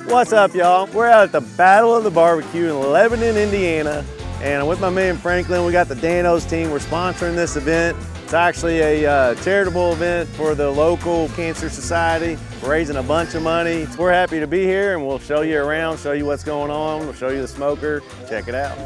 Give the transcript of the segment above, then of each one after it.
What's up, y'all? We're out at the Battle of the Barbecue in Lebanon, Indiana, and I'm with my man Franklin. We got the Dano's team. We're sponsoring this event. It's actually a charitable event for the local cancer society. We're raising a bunch of money. We're happy to be here, and we'll show you around, show you what's going on. We'll show you the smoker. Check it out.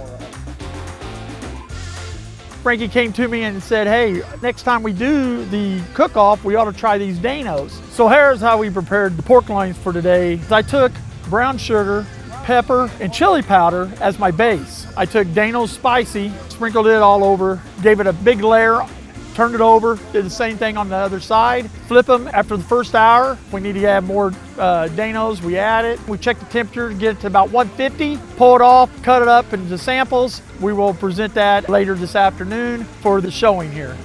Frankie came to me and said, hey, next time we do the cook-off, we ought to try these Danos. So here's how we prepared the pork loins for today. I took brown sugar, pepper, and chili powder as my base. I took Dano's Spicy, sprinkled it all over, gave it a big layer, turned it over, did the same thing on the other side. Flip them after the first hour. If we need to add more Danos, we add it. We check the temperature to get it to about 150, pull it off, cut it up into samples. We will present that later this afternoon for the showing here.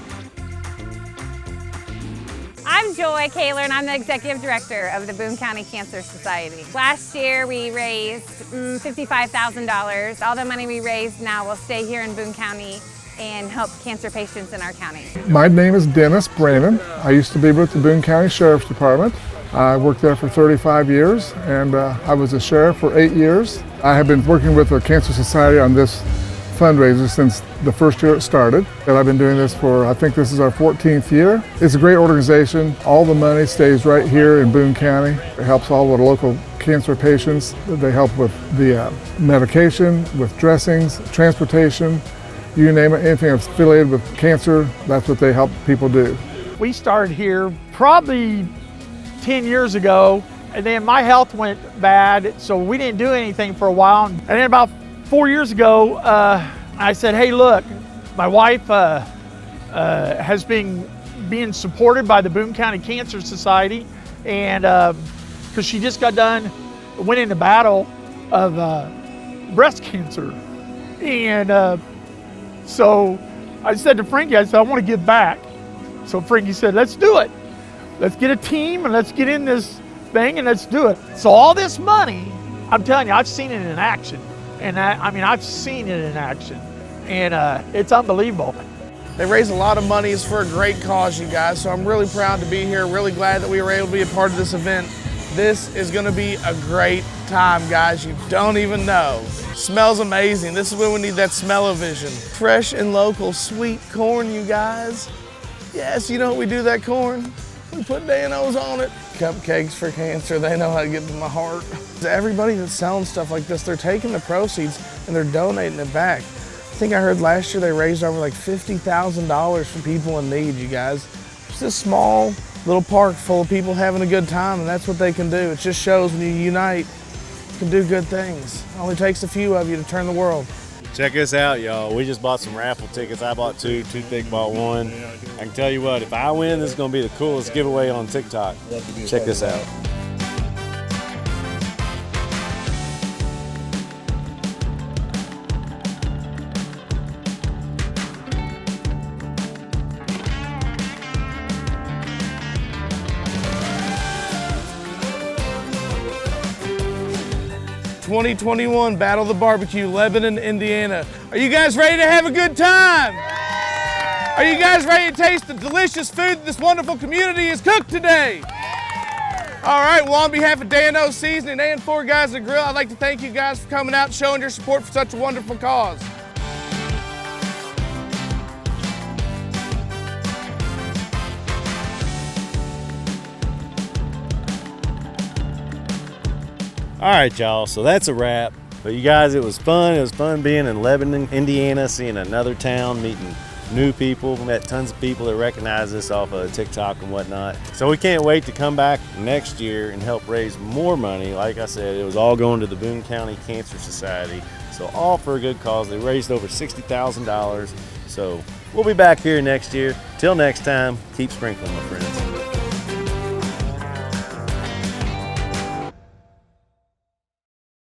I'm Joy Kaler, and I'm the Executive Director of the Boone County Cancer Society. Last year we raised $55,000. All the money we raised now will stay here in Boone County and help cancer patients in our county. My name is Dennis Brannon. I used to be with the Boone County Sheriff's Department. I worked there for 35 years, and I was a sheriff for 8 years. I have been working with the Cancer Society on this fundraiser since the first year it started, and I've been doing this for, I think this is our 14th year. It's a great organization. All the money stays right here in Boone County. It helps all the local cancer patients. They help with the medication, with dressings, transportation, you name it, anything that's affiliated with cancer, that's what they help people do. We started here probably 10 years ago, and then my health went bad, so we didn't do anything for a while. And then about 4 years ago, I said, hey, look, my wife has been being supported by the Boone County Cancer Society, and because she just got done winning the battle of breast cancer. And so I said to Frankie, I said, I want to give back. So Frankie said, let's do it. Let's get a team and let's get in this thing and let's do it. So all this money, I'm telling you, I've seen it in action. And I've seen it in action, and it's unbelievable. They raise a lot of money. It's for a great cause, you guys, so I'm really proud to be here, really glad that we were able to be a part of this event. This is gonna be a great time, guys. You don't even know. Smells amazing. This is when we need that smell-o-vision. Fresh and local sweet corn, you guys. Yes, you know what we do that corn? We put Dano's on it. Cupcakes for cancer, they know how to get to my heart. Everybody that's selling stuff like this, they're taking the proceeds and they're donating it back. I think I heard last year they raised over like $50,000 for people in need, you guys. It's this small little park full of people having a good time, and that's what they can do. It just shows when you unite, you can do good things. It only takes a few of you to turn the world. Check us out, y'all. We just bought some raffle tickets. I bought two, Thick bought one. I can tell you what, if I win, this is gonna be the coolest giveaway on TikTok. Check this out. '21 Battle of the Barbecue, Lebanon, Indiana. Are you guys ready to have a good time? Are you guys ready to taste the delicious food that this wonderful community has cooked today? All right, well, on behalf of Dano's Seasoning and 4 Guys and Grill, I'd like to thank you guys for coming out and showing your support for such a wonderful cause. All right, y'all, so that's a wrap. But you guys, it was fun. It was fun being in Lebanon, Indiana, seeing another town, meeting new people. We met tons of people that recognize us off of TikTok and whatnot. So we can't wait to come back next year and help raise more money. Like I said, it was all going to the Boone County Cancer Society. So all for a good cause. They raised over $60,000. So we'll be back here next year. Till next time, keep sprinkling, my friends.